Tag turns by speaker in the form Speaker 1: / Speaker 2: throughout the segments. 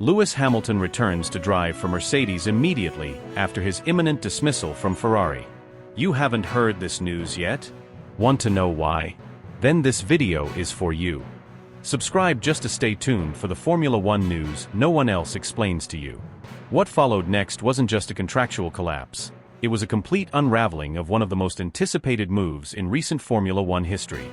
Speaker 1: Lewis Hamilton returns to drive for Mercedes immediately after his imminent dismissal from Ferrari. You haven't heard this news yet? Want to know why? Then this video is for you. Subscribe just to stay tuned for the Formula One news no one else explains to you. What followed next wasn't just a contractual collapse. It was a complete unraveling of one of the most anticipated moves in recent Formula One history.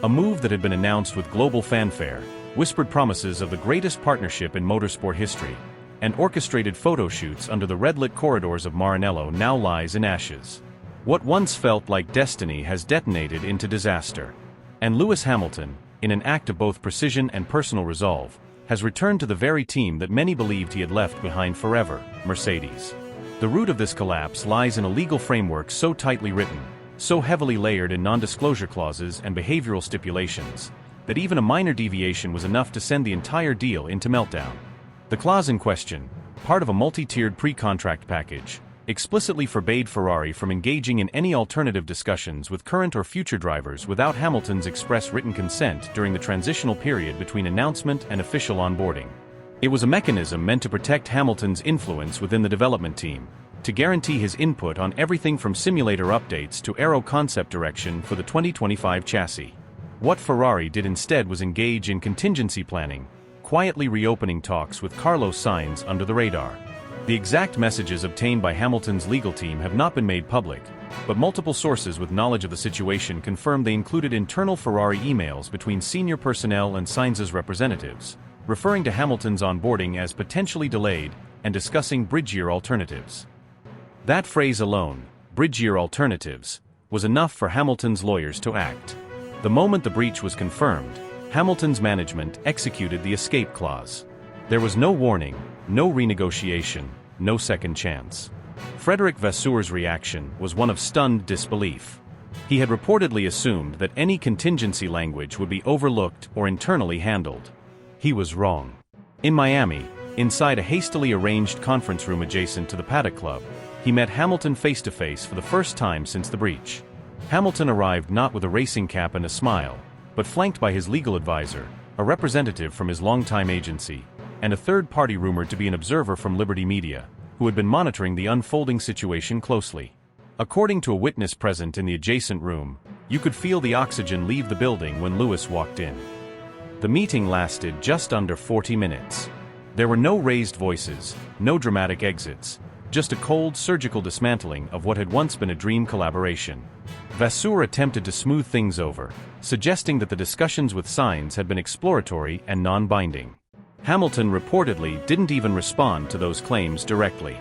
Speaker 1: A move that had been announced with global fanfare, whispered promises of the greatest partnership in motorsport history, and orchestrated photo shoots under the red-lit corridors of Maranello now lies in ashes. What once felt like destiny has detonated into disaster. And Lewis Hamilton, in an act of both precision and personal resolve, has returned to the very team that many believed he had left behind forever, Mercedes. The root of this collapse lies in a legal framework so tightly written, so heavily layered in non-disclosure clauses and behavioral stipulations, that even a minor deviation was enough to send the entire deal into meltdown. The clause in question, part of a multi-tiered pre-contract package, explicitly forbade Ferrari from engaging in any alternative discussions with current or future drivers without Hamilton's express written consent during the transitional period between announcement and official onboarding. It was a mechanism meant to protect Hamilton's influence within the development team, to guarantee his input on everything from simulator updates to aero concept direction for the 2025 chassis. What Ferrari did instead was engage in contingency planning, quietly reopening talks with Carlos Sainz under the radar. The exact messages obtained by Hamilton's legal team have not been made public, but multiple sources with knowledge of the situation confirmed they included internal Ferrari emails between senior personnel and Sainz's representatives, referring to Hamilton's onboarding as potentially delayed and discussing bridge-year alternatives. That phrase alone, bridge-year alternatives, was enough for Hamilton's lawyers to act. The moment the breach was confirmed, Hamilton's management executed the escape clause. There was no warning, no renegotiation, no second chance. Frederic Vasseur's reaction was one of stunned disbelief. He had reportedly assumed that any contingency language would be overlooked or internally handled. He was wrong. In Miami, inside a hastily arranged conference room adjacent to the Paddock Club, he met Hamilton face-to-face for the first time since the breach. Hamilton arrived not with a racing cap and a smile, but flanked by his legal advisor, a representative from his longtime agency, and a third party rumored to be an observer from Liberty Media, who had been monitoring the unfolding situation closely. According to a witness present in the adjacent room, you could feel the oxygen leave the building when Lewis walked in. The meeting lasted just under 40 minutes. There were no raised voices, no dramatic exits, just a cold surgical dismantling of what had once been a dream collaboration. Vasseur attempted to smooth things over, suggesting that the discussions with Sainz had been exploratory and non-binding. Hamilton reportedly didn't even respond to those claims directly.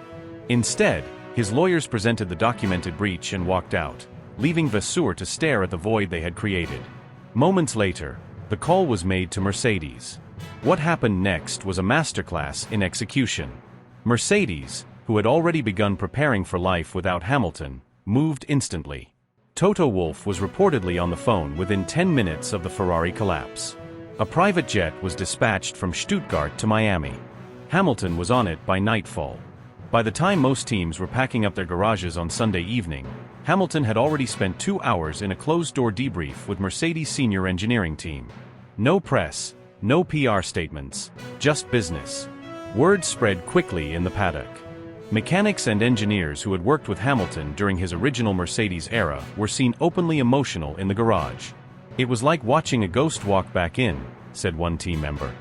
Speaker 1: Instead, his lawyers presented the documented breach and walked out, leaving Vasseur to stare at the void they had created. Moments later, the call was made to Mercedes. What happened next was a masterclass in execution. Mercedes, who had already begun preparing for life without Hamilton, moved instantly. Toto Wolff was reportedly on the phone within 10 minutes of the Ferrari collapse. A private jet was dispatched from Stuttgart to Miami. Hamilton was on it by nightfall. By the time most teams were packing up their garages on Sunday evening, Hamilton had already spent 2 hours in a closed-door debrief with Mercedes' senior engineering team. No press, no PR statements, just business. Word spread quickly in the paddock. Mechanics and engineers who had worked with Hamilton during his original Mercedes era were seen openly emotional in the garage. It was like watching a ghost walk back in, said one team member.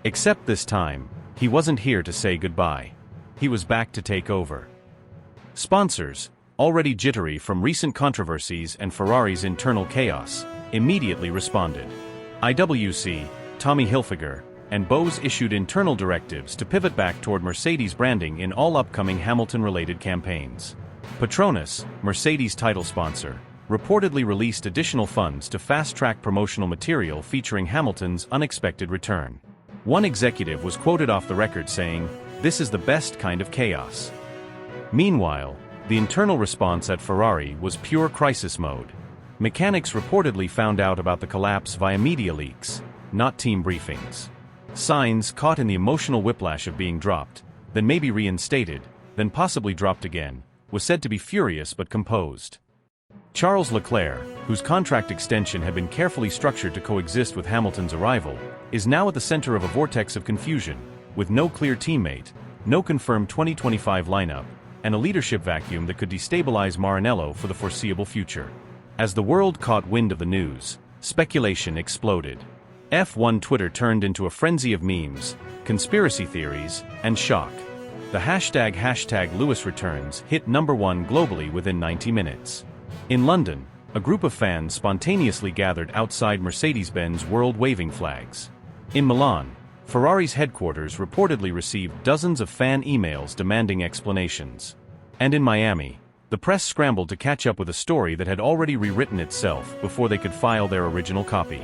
Speaker 1: Except this time, he wasn't here to say goodbye. He was back to take over. Sponsors, already jittery from recent controversies and Ferrari's internal chaos, immediately responded. IWC, Tommy Hilfiger, and Bose issued internal directives to pivot back toward Mercedes branding in all upcoming Hamilton-related campaigns. Petronas, Mercedes' title sponsor, reportedly released additional funds to fast-track promotional material featuring Hamilton's unexpected return. One executive was quoted off the record saying, "This is the best kind of chaos." Meanwhile, the internal response at Ferrari was pure crisis mode. Mechanics reportedly found out about the collapse via media leaks, not team briefings. Sainz, caught in the emotional whiplash of being dropped, then maybe reinstated, then possibly dropped again, was said to be furious but composed. Charles Leclerc, whose contract extension had been carefully structured to coexist with Hamilton's arrival, is now at the center of a vortex of confusion, with no clear teammate, no confirmed 2025 lineup, and a leadership vacuum that could destabilize Maranello for the foreseeable future. As the world caught wind of the news, speculation exploded. F1 Twitter turned into a frenzy of memes, conspiracy theories, and shock. The hashtag Lewis returns hit #1 globally within 90 minutes. In London, a group of fans spontaneously gathered outside Mercedes-Benz World waving flags. In Milan, Ferrari's headquarters reportedly received dozens of fan emails demanding explanations. And in Miami, the press scrambled to catch up with a story that had already rewritten itself before they could file their original copy.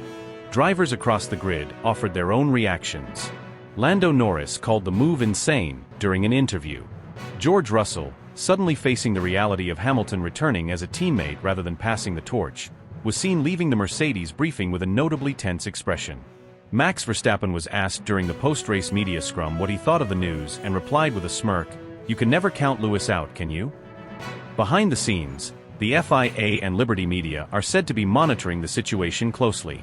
Speaker 1: Drivers across the grid offered their own reactions. Lando Norris called the move insane during an interview. George Russell, suddenly facing the reality of Hamilton returning as a teammate rather than passing the torch, was seen leaving the Mercedes briefing with a notably tense expression. Max Verstappen was asked during the post-race media scrum what he thought of the news and replied with a smirk, "You can never count Lewis out, can you?" Behind the scenes, the FIA and Liberty Media are said to be monitoring the situation closely.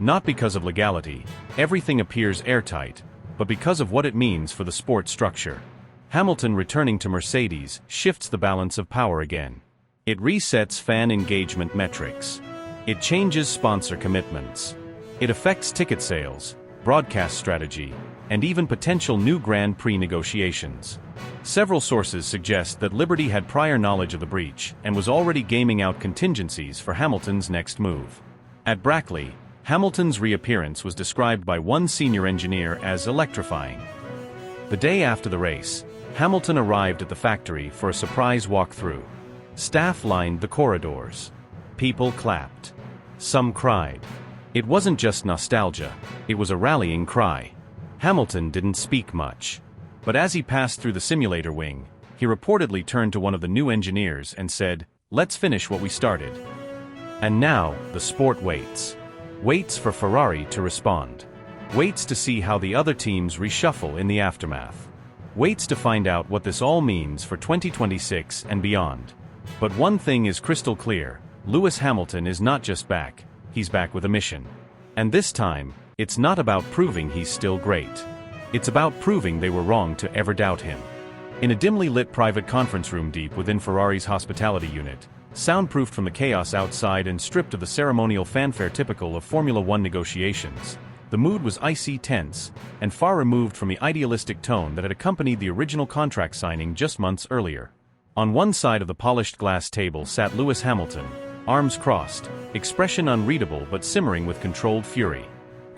Speaker 1: Not because of legality, everything appears airtight, but because of what it means for the sport structure. Hamilton returning to Mercedes shifts the balance of power again. It resets fan engagement metrics. It changes sponsor commitments. It affects ticket sales, broadcast strategy, and even potential new Grand Prix negotiations. Several sources suggest that Liberty had prior knowledge of the breach and was already gaming out contingencies for Hamilton's next move. At Brackley, Hamilton's reappearance was described by one senior engineer as electrifying. The day after the race, Hamilton arrived at the factory for a surprise walkthrough. Staff lined the corridors. People clapped. Some cried. It wasn't just nostalgia, it was a rallying cry. Hamilton didn't speak much. But as he passed through the simulator wing, he reportedly turned to one of the new engineers and said, "Let's finish what we started." And now, the sport waits. Waits for Ferrari to respond. Waits to see how the other teams reshuffle in the aftermath. Waits to find out what this all means for 2026 and beyond. But one thing is crystal clear, Lewis Hamilton is not just back, he's back with a mission. And this time, it's not about proving he's still great. It's about proving they were wrong to ever doubt him. In a dimly lit private conference room deep within Ferrari's hospitality unit, soundproofed from the chaos outside and stripped of the ceremonial fanfare typical of Formula One negotiations, the mood was icy tense, and far removed from the idealistic tone that had accompanied the original contract signing just months earlier. On one side of the polished glass table sat Lewis Hamilton, arms crossed, expression unreadable but simmering with controlled fury.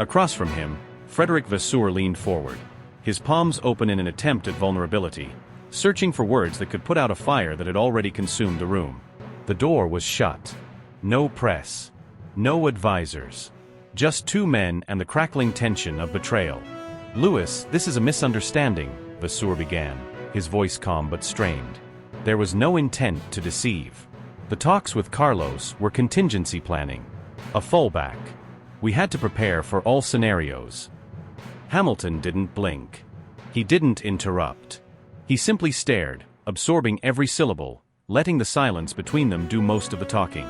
Speaker 1: Across from him, Frederick Vasseur leaned forward, his palms open in an attempt at vulnerability, searching for words that could put out a fire that had already consumed the room. The door was shut. No press. No advisors. Just two men and the crackling tension of betrayal. "Lewis, this is a misunderstanding," Vasseur began, his voice calm but strained. There was no intent to deceive. The talks with Carlos were contingency planning. A fallback. We had to prepare for all scenarios. Hamilton didn't blink. He didn't interrupt. He simply stared, absorbing every syllable, letting the silence between them do most of the talking.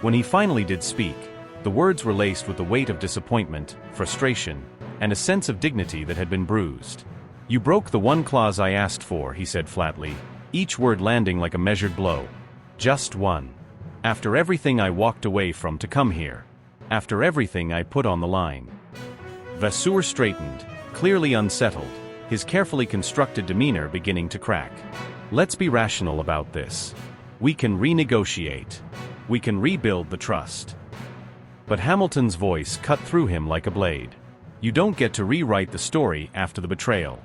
Speaker 1: When he finally did speak, the words were laced with the weight of disappointment, frustration, and a sense of dignity that had been bruised. "You broke the one clause I asked for," he said flatly, each word landing like a measured blow. "Just one. After everything I walked away from to come here. After everything I put on the line." Vasseur straightened, clearly unsettled, his carefully constructed demeanor beginning to crack. "Let's be rational about this. We can renegotiate. We can rebuild the trust." But Hamilton's voice cut through him like a blade. "You don't get to rewrite the story after the betrayal."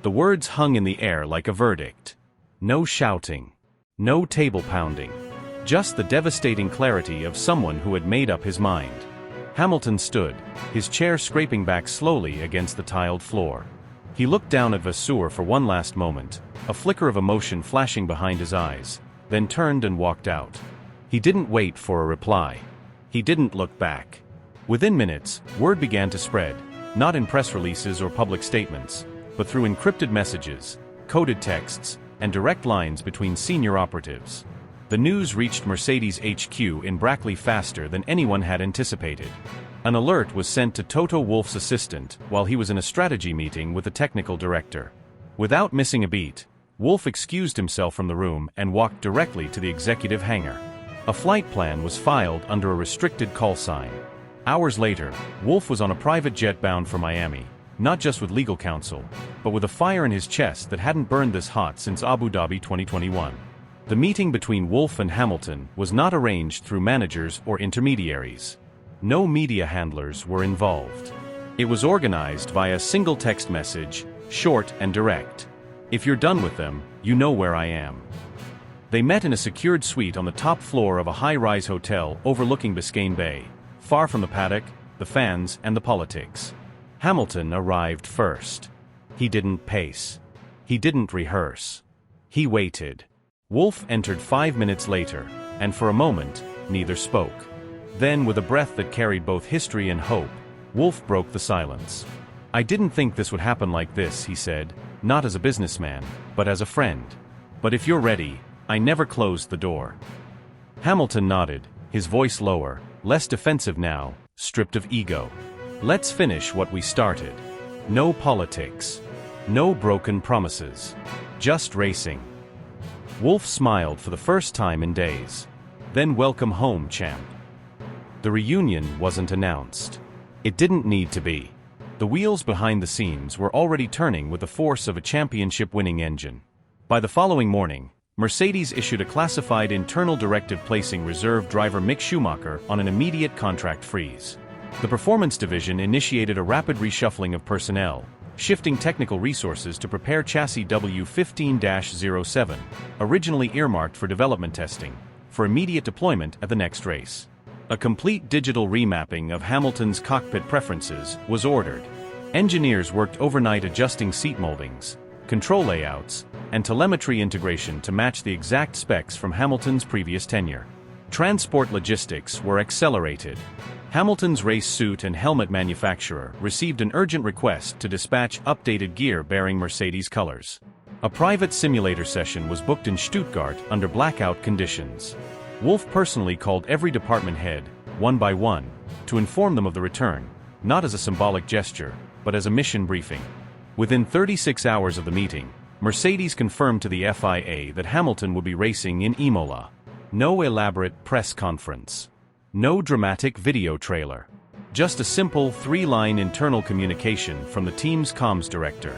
Speaker 1: The words hung in the air like a verdict. No shouting. No table pounding. Just the devastating clarity of someone who had made up his mind. Hamilton stood, his chair scraping back slowly against the tiled floor. He looked down at Vasseur for one last moment, a flicker of emotion flashing behind his eyes, then turned and walked out. He didn't wait for a reply. He didn't look back. Within minutes, word began to spread, not in press releases or public statements, but through encrypted messages, coded texts, and direct lines between senior operatives. The news reached Mercedes HQ in Brackley faster than anyone had anticipated. An alert was sent to Toto Wolff's assistant while he was in a strategy meeting with the technical director. Without missing a beat, Wolff excused himself from the room and walked directly to the executive hangar. A flight plan was filed under a restricted call sign. Hours later, Wolff was on a private jet bound for Miami, not just with legal counsel, but with a fire in his chest that hadn't burned this hot since Abu Dhabi 2021. The meeting between Wolff and Hamilton was not arranged through managers or intermediaries. No media handlers were involved. It was organized via a single text message, short and direct. "If you're done with them, you know where I am." They met in a secured suite on the top floor of a high-rise hotel overlooking Biscayne Bay, far from the paddock, the fans, and the politics. Hamilton arrived first. He didn't pace. He didn't rehearse. He waited. Wolff entered 5 minutes later, and for a moment, neither spoke. Then, with a breath that carried both history and hope, Wolff broke the silence. "I didn't think this would happen like this," he said, "not as a businessman, but as a friend. But if you're ready, I never closed the door." Hamilton nodded, his voice lower, less defensive now, stripped of ego. "Let's finish what we started. No politics. No broken promises. Just racing." Wolff smiled for the first time in days. "Then welcome home, champ." The reunion wasn't announced. It didn't need to be. The wheels behind the scenes were already turning with the force of a championship-winning engine. By the following morning, Mercedes issued a classified internal directive placing reserve driver Mick Schumacher on an immediate contract freeze. The performance division initiated a rapid reshuffling of personnel, shifting technical resources to prepare chassis W15-07, originally earmarked for development testing, for immediate deployment at the next race. A complete digital remapping of Hamilton's cockpit preferences was ordered. Engineers worked overnight adjusting seat moldings, control layouts, and telemetry integration to match the exact specs from Hamilton's previous tenure. Transport logistics were accelerated. Hamilton's race suit and helmet manufacturer received an urgent request to dispatch updated gear bearing Mercedes colors. A private simulator session was booked in Stuttgart under blackout conditions. Wolff personally called every department head, one by one, to inform them of the return, not as a symbolic gesture, but as a mission briefing. Within 36 hours of the meeting, Mercedes confirmed to the FIA that Hamilton would be racing in Imola. No elaborate press conference. No dramatic video trailer. Just a simple 3-line internal communication from the team's comms director.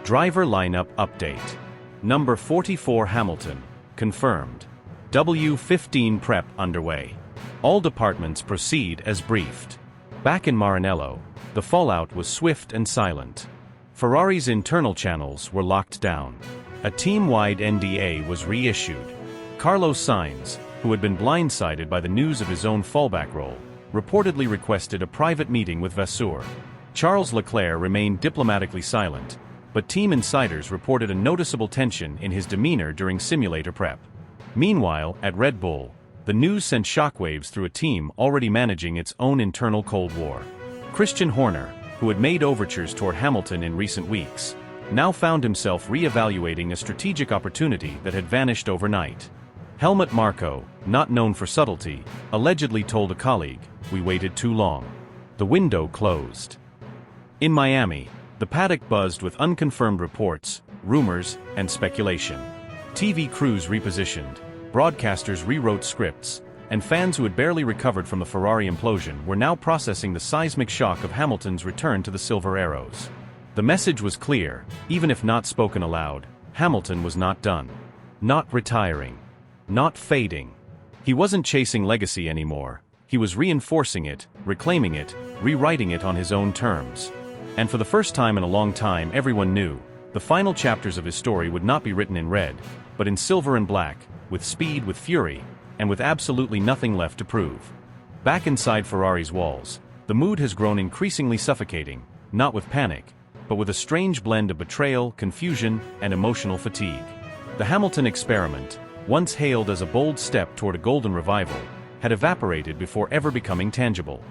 Speaker 1: Driver lineup update. Number 44 Hamilton, confirmed. W15 prep underway. All departments proceed as briefed. Back in Maranello, the fallout was swift and silent. Ferrari's internal channels were locked down. A team-wide NDA was reissued. Carlos Sainz, who had been blindsided by the news of his own fallback role, reportedly requested a private meeting with Vasseur. Charles Leclerc remained diplomatically silent, but team insiders reported a noticeable tension in his demeanor during simulator prep. Meanwhile, at Red Bull, the news sent shockwaves through a team already managing its own internal Cold War. Christian Horner, who had made overtures toward Hamilton in recent weeks, now found himself re-evaluating a strategic opportunity that had vanished overnight. Helmut Marko, not known for subtlety, allegedly told a colleague, "We waited too long." The window closed. In Miami, the paddock buzzed with unconfirmed reports, rumors, and speculation. TV crews repositioned, broadcasters rewrote scripts, and fans who had barely recovered from the Ferrari implosion were now processing the seismic shock of Hamilton's return to the Silver Arrows. The message was clear, even if not spoken aloud: Hamilton was not done. Not retiring. Not fading. He wasn't chasing legacy anymore. He was reinforcing it, reclaiming it, rewriting it on his own terms. And for the first time in a long time, everyone knew the final chapters of his story would not be written in red, but in silver and black, with speed, with fury, and with absolutely nothing left to prove. Back inside Ferrari's walls, the mood has grown increasingly suffocating, not with panic, but with a strange blend of betrayal, confusion, and emotional fatigue. The Hamilton experiment, once hailed as a bold step toward a golden revival, had evaporated before ever becoming tangible.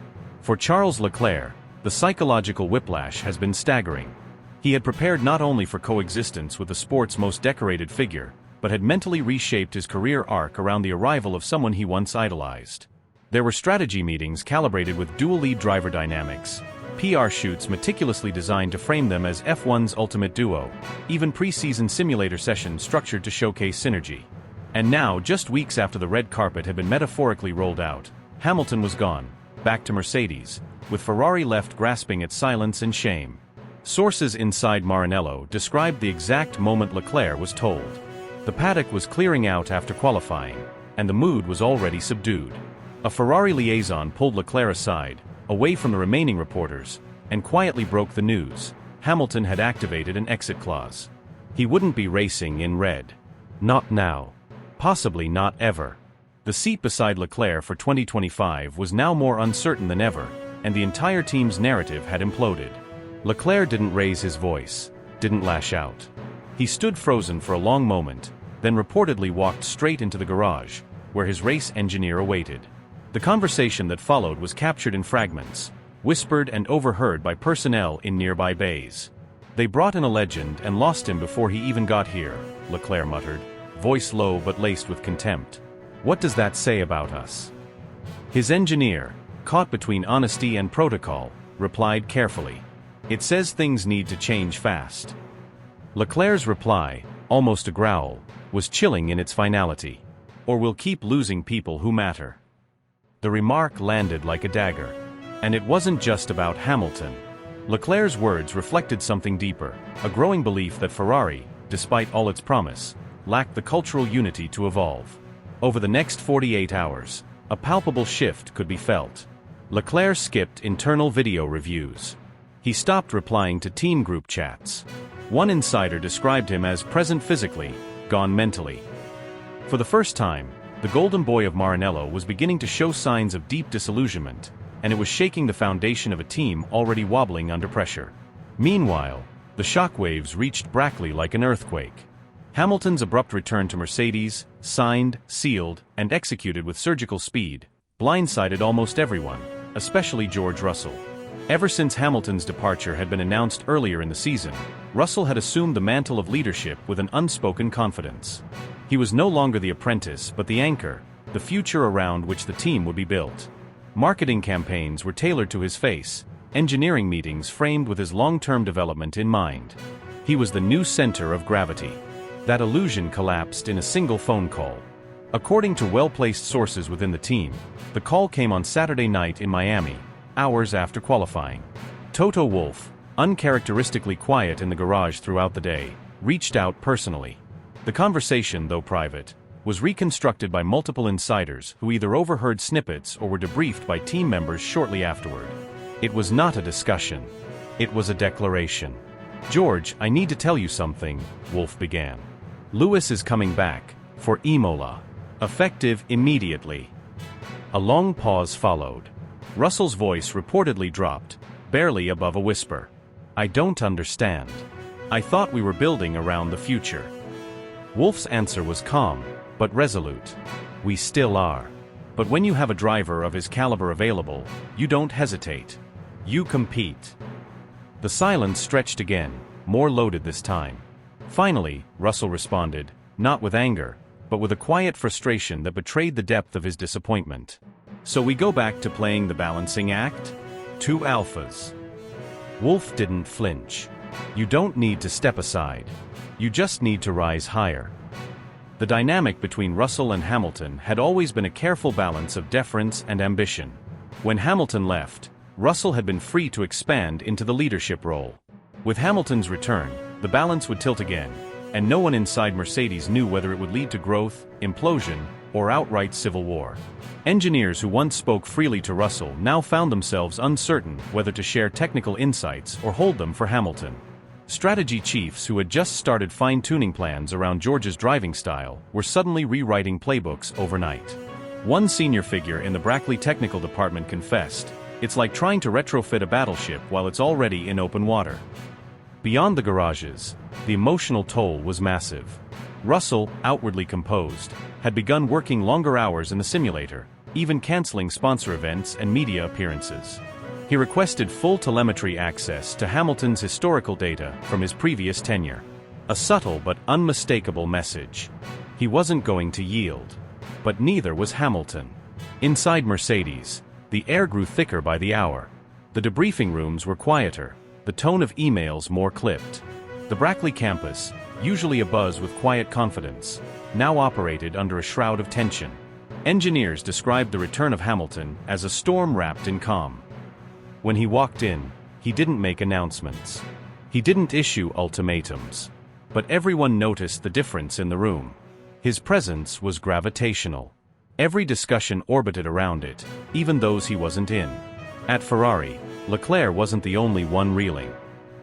Speaker 1: For Charles Leclerc, the psychological whiplash has been staggering. He had prepared not only for coexistence with the sport's most decorated figure, but had mentally reshaped his career arc around the arrival of someone he once idolized. There were strategy meetings calibrated with dual lead driver dynamics, PR shoots meticulously designed to frame them as F1's ultimate duo, even pre-season simulator sessions structured to showcase synergy. And now, just weeks after the red carpet had been metaphorically rolled out, Hamilton was gone, back to Mercedes, with Ferrari left grasping at silence and shame. Sources inside Maranello described the exact moment Leclerc was told. The paddock was clearing out after qualifying, and the mood was already subdued. A Ferrari liaison pulled Leclerc aside, away from the remaining reporters, and quietly broke the news. Hamilton had activated an exit clause. He wouldn't be racing in red. Not now. Possibly not ever. The seat beside Leclerc for 2025 was now more uncertain than ever, and the entire team's narrative had imploded. Leclerc didn't raise his voice, didn't lash out. He stood frozen for a long moment, then reportedly walked straight into the garage, where his race engineer awaited. The conversation that followed was captured in fragments, whispered and overheard by personnel in nearby bays. "They brought in a legend and lost him before he even got here," Leclerc muttered, voice low but laced with contempt. "What does that say about us?" His engineer, caught between honesty and protocol, replied carefully. "It says things need to change fast." Leclerc's reply, almost a growl, was chilling in its finality. "Or we'll keep losing people who matter." The remark landed like a dagger. And it wasn't just about Hamilton. Leclerc's words reflected something deeper, a growing belief that Ferrari, despite all its promise, lacked the cultural unity to evolve. Over the next 48 hours, a palpable shift could be felt. Leclerc skipped internal video reviews. He stopped replying to team group chats. One insider described him as present physically, gone mentally. For the first time, the golden boy of Maranello was beginning to show signs of deep disillusionment, and it was shaking the foundation of a team already wobbling under pressure. Meanwhile, the shockwaves reached Brackley like an earthquake. Hamilton's abrupt return to Mercedes, signed, sealed, and executed with surgical speed, blindsided almost everyone, especially George Russell. Ever since Hamilton's departure had been announced earlier in the season, Russell had assumed the mantle of leadership with an unspoken confidence. He was no longer the apprentice but the anchor, the future around which the team would be built. Marketing campaigns were tailored to his face, engineering meetings framed with his long-term development in mind. He was the new center of gravity. That illusion collapsed in a single phone call. According to well-placed sources within the team, the call came on Saturday night in Miami, hours after qualifying. Toto Wolff, uncharacteristically quiet in the garage throughout the day, reached out personally. The conversation, though private, was reconstructed by multiple insiders who either overheard snippets or were debriefed by team members shortly afterward. It was not a discussion. It was a declaration. "George, I need to tell you something," Wolff began. "Lewis is coming back, for Imola. Effective immediately." A long pause followed. Russell's voice reportedly dropped, barely above a whisper. "I don't understand. I thought we were building around the future." Wolff's answer was calm, but resolute. "We still are. But when you have a driver of his caliber available, you don't hesitate. You compete." The silence stretched again, more loaded this time. Finally, Russell responded, not with anger, but with a quiet frustration that betrayed the depth of his disappointment. "So we go back to playing the balancing act? Two alphas." Wolff didn't flinch. "You don't need to step aside. You just need to rise higher." The dynamic between Russell and Hamilton had always been a careful balance of deference and ambition. When Hamilton left, Russell had been free to expand into the leadership role. With Hamilton's return, the balance would tilt again, and no one inside Mercedes knew whether it would lead to growth, implosion, or outright civil war. Engineers who once spoke freely to Russell now found themselves uncertain whether to share technical insights or hold them for Hamilton. Strategy chiefs who had just started fine-tuning plans around George's driving style were suddenly rewriting playbooks overnight. One senior figure in the Brackley technical department confessed, "It's like trying to retrofit a battleship while it's already in open water." Beyond the garages, the emotional toll was massive. Russell, outwardly composed, had begun working longer hours in the simulator, even canceling sponsor events and media appearances. He requested full telemetry access to Hamilton's historical data from his previous tenure. A subtle but unmistakable message. He wasn't going to yield. But neither was Hamilton. Inside Mercedes, the air grew thicker by the hour. The debriefing rooms were quieter, the tone of emails more clipped. The Brackley campus, usually abuzz with quiet confidence, now operated under a shroud of tension. Engineers described the return of Hamilton as a storm wrapped in calm. When he walked in, he didn't make announcements. He didn't issue ultimatums. But everyone noticed the difference in the room. His presence was gravitational. Every discussion orbited around it, even those he wasn't in. At Ferrari, Leclerc wasn't the only one reeling.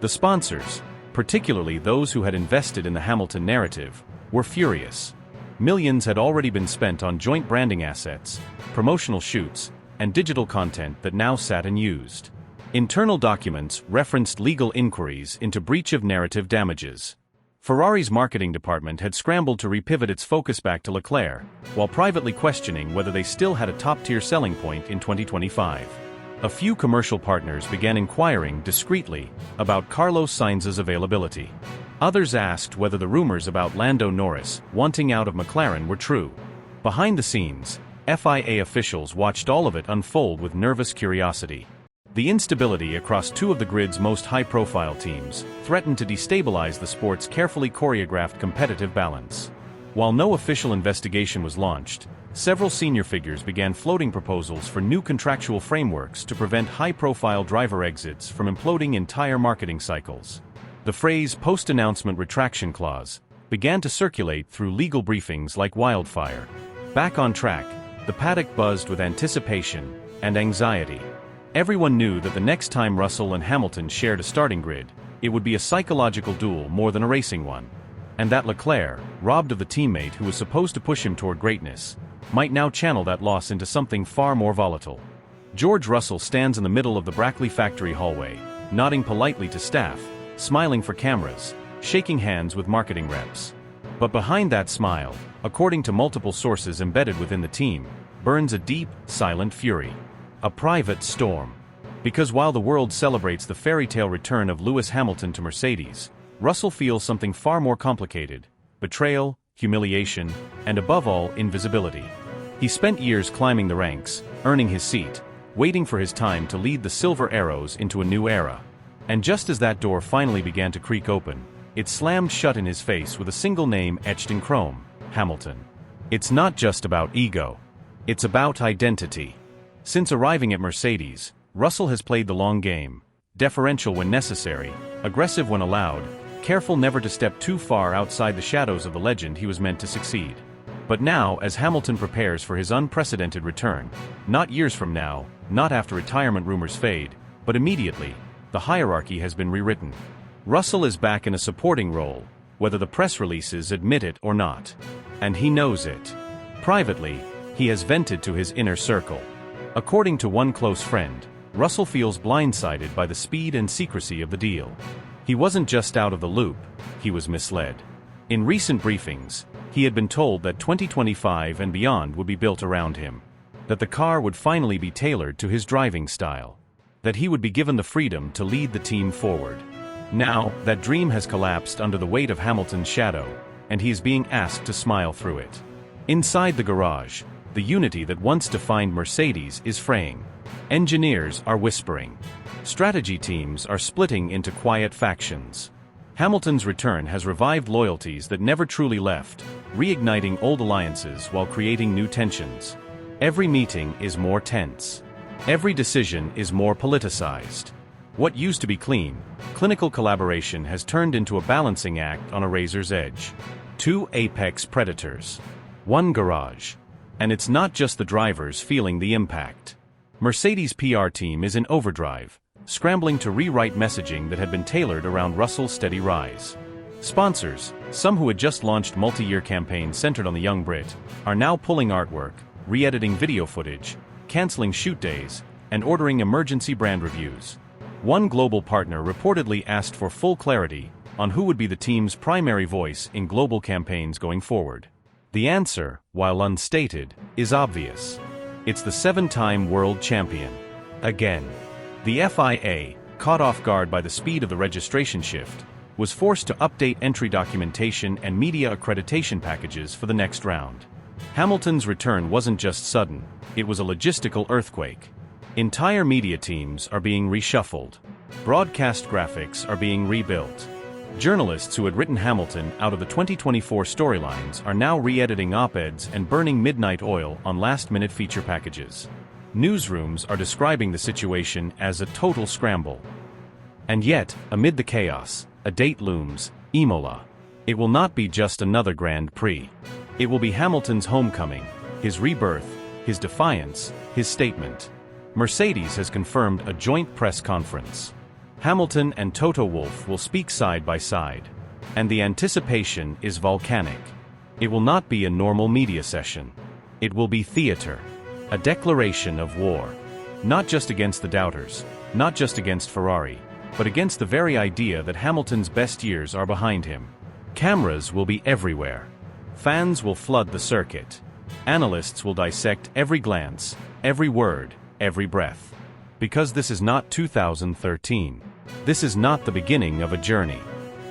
Speaker 1: The sponsors, particularly those who had invested in the Hamilton narrative, were furious. Millions had already been spent on joint branding assets, promotional shoots, and digital content that now sat unused. Internal documents referenced legal inquiries into breach of narrative damages. Ferrari's marketing department had scrambled to repivot its focus back to Leclerc, while privately questioning whether they still had a top-tier selling point in 2025. A few commercial partners began inquiring discreetly about Carlos Sainz's availability. Others asked whether the rumors about Lando Norris wanting out of McLaren were true. Behind the scenes, FIA officials watched all of it unfold with nervous curiosity. The instability across two of the grid's most high-profile teams threatened to destabilize the sport's carefully choreographed competitive balance. While no official investigation was launched, several senior figures began floating proposals for new contractual frameworks to prevent high-profile driver exits from imploding entire marketing cycles. The phrase post-announcement retraction clause began to circulate through legal briefings like wildfire. Back on track, the paddock buzzed with anticipation and anxiety. Everyone knew that the next time Russell and Hamilton shared a starting grid, it would be a psychological duel more than a racing one. And that Leclerc, robbed of the teammate who was supposed to push him toward greatness, might now channel that loss into something far more volatile. George Russell stands in the middle of the Brackley factory hallway, nodding politely to staff, smiling for cameras, shaking hands with marketing reps. But behind that smile, according to multiple sources embedded within the team, burns a deep, silent fury. A private storm. Because while the world celebrates the fairy tale return of Lewis Hamilton to Mercedes, Russell feels something far more complicated: betrayal, humiliation, and above all, invisibility. He spent years climbing the ranks, earning his seat, waiting for his time to lead the Silver Arrows into a new era. And just as that door finally began to creak open, it slammed shut in his face with a single name etched in chrome: Hamilton. It's not just about ego. It's about identity. Since arriving at Mercedes, Russell has played the long game, deferential when necessary, aggressive when allowed, careful never to step too far outside the shadows of the legend he was meant to succeed. But now, as Hamilton prepares for his unprecedented return, not years from now, not after retirement rumors fade, but immediately, the hierarchy has been rewritten. Russell is back in a supporting role, whether the press releases admit it or not. And he knows it. Privately, he has vented to his inner circle. According to one close friend, Russell feels blindsided by the speed and secrecy of the deal. He wasn't just out of the loop, he was misled. In recent briefings, he had been told that 2025 and beyond would be built around him. That the car would finally be tailored to his driving style. That he would be given the freedom to lead the team forward. Now, that dream has collapsed under the weight of Hamilton's shadow, and he is being asked to smile through it. Inside the garage, the unity that once defined Mercedes is fraying. Engineers are whispering. Strategy teams are splitting into quiet factions. Hamilton's return has revived loyalties that never truly left, reigniting old alliances while creating new tensions. Every meeting is more tense. Every decision is more politicized. What used to be clean, clinical collaboration has turned into a balancing act on a razor's edge. Two apex predators. One garage. And it's not just the drivers feeling the impact. Mercedes' PR team is in overdrive, scrambling to rewrite messaging that had been tailored around Russell's steady rise. Sponsors, some who had just launched multi-year campaigns centered on the young Brit, are now pulling artwork, re-editing video footage, canceling shoot days, and ordering emergency brand reviews. One global partner reportedly asked for full clarity on who would be the team's primary voice in global campaigns going forward. The answer, while unstated, is obvious. It's the 7-time world champion. Again. The FIA, caught off guard by the speed of the registration shift, was forced to update entry documentation and media accreditation packages for the next round. Hamilton's return wasn't just sudden, it was a logistical earthquake. Entire media teams are being reshuffled. Broadcast graphics are being rebuilt. Journalists who had written Hamilton out of the 2024 storylines are now re-editing op-eds and burning midnight oil on last-minute feature packages. Newsrooms are describing the situation as a total scramble. And yet, amid the chaos, a date looms: Imola. It will not be just another Grand Prix. It will be Hamilton's homecoming, his rebirth, his defiance, his statement. Mercedes has confirmed a joint press conference. Hamilton and Toto Wolff will speak side by side. And the anticipation is volcanic. It will not be a normal media session. It will be theater. A declaration of war. Not just against the doubters, not just against Ferrari, but against the very idea that Hamilton's best years are behind him. Cameras will be everywhere. Fans will flood the circuit. Analysts will dissect every glance, every word, every breath. Because this is not 2013. This is not the beginning of a journey.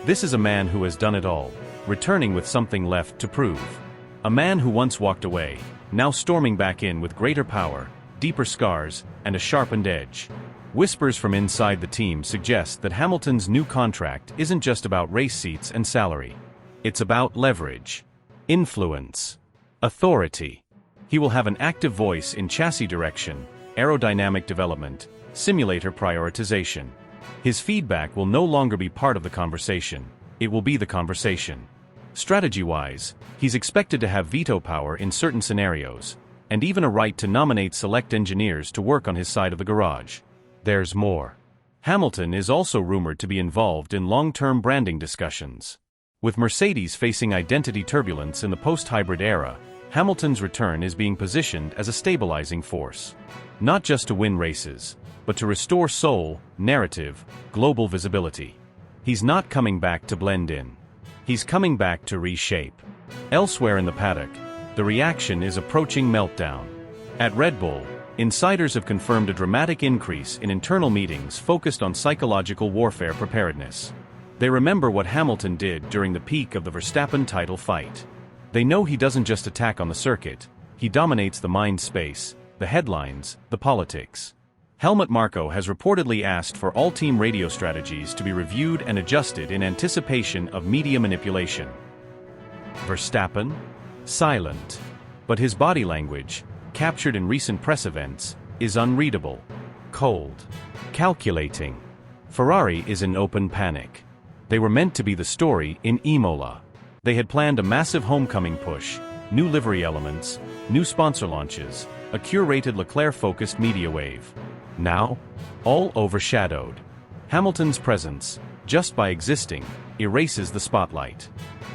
Speaker 1: This is a man who has done it all, returning with something left to prove. A man who once walked away, now storming back in with greater power, deeper scars, and a sharpened edge. Whispers from inside the team suggest that Hamilton's new contract isn't just about race seats and salary. It's about leverage, influence, authority. He will have an active voice in chassis direction, aerodynamic development, simulator prioritization. His feedback will no longer be part of the conversation, it will be the conversation. Strategy-wise, he's expected to have veto power in certain scenarios, and even a right to nominate select engineers to work on his side of the garage. There's more. Hamilton is also rumored to be involved in long-term branding discussions. With Mercedes facing identity turbulence in the post-hybrid era, Hamilton's return is being positioned as a stabilizing force. Not just to win races, but to restore soul, narrative, global visibility. He's not coming back to blend in. He's coming back to reshape. Elsewhere in the paddock, the reaction is approaching meltdown. At Red Bull, insiders have confirmed a dramatic increase in internal meetings focused on psychological warfare preparedness. They remember what Hamilton did during the peak of the Verstappen title fight. They know he doesn't just attack on the circuit, he dominates the mind space, the headlines, the politics. Helmut Marko has reportedly asked for all team radio strategies to be reviewed and adjusted in anticipation of media manipulation. Verstappen? Silent. But his body language, captured in recent press events, is unreadable. Cold. Calculating. Ferrari is in open panic. They were meant to be the story in Imola. They had planned a massive homecoming push, new livery elements, new sponsor launches, a curated Leclerc-focused media wave. Now, all overshadowed. Hamilton's presence, just by existing, erases the spotlight.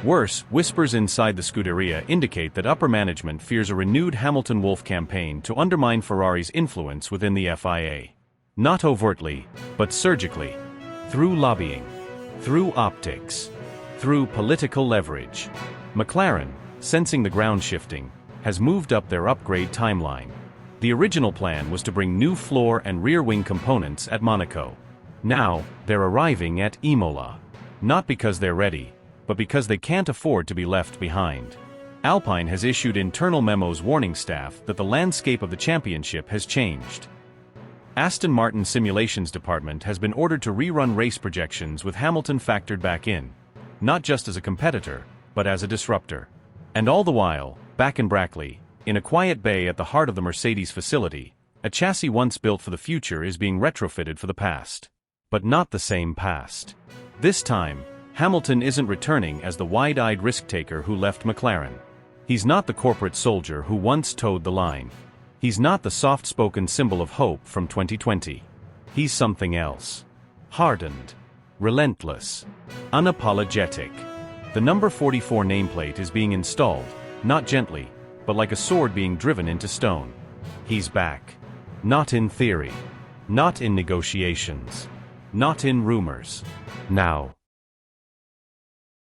Speaker 1: Worse, whispers inside the Scuderia indicate that upper management fears a renewed Hamilton-Wolff campaign to undermine Ferrari's influence within the FIA. Not overtly, but surgically. Through lobbying. Through optics. Through political leverage. McLaren, sensing the ground shifting, has moved up their upgrade timeline. The original plan was to bring new floor and rear wing components at Monaco. Now, they're arriving at Imola. Not because they're ready, but because they can't afford to be left behind. Alpine has issued internal memos warning staff that the landscape of the championship has changed. Aston Martin's simulations department has been ordered to rerun race projections with Hamilton factored back in, not just as a competitor, but as a disruptor. And all the while, back in Brackley, in a quiet bay at the heart of the Mercedes facility, a chassis once built for the future is being retrofitted for the past. But not the same past. This time, Hamilton isn't returning as the wide-eyed risk-taker who left McLaren. He's not the corporate soldier who once towed the line. He's not the soft-spoken symbol of hope from 2020. He's something else. Hardened. Relentless. Unapologetic. The number 44 nameplate is being installed, not gently, but like a sword being driven into stone. He's back. Not in theory. Not in negotiations. Not in rumors. Now.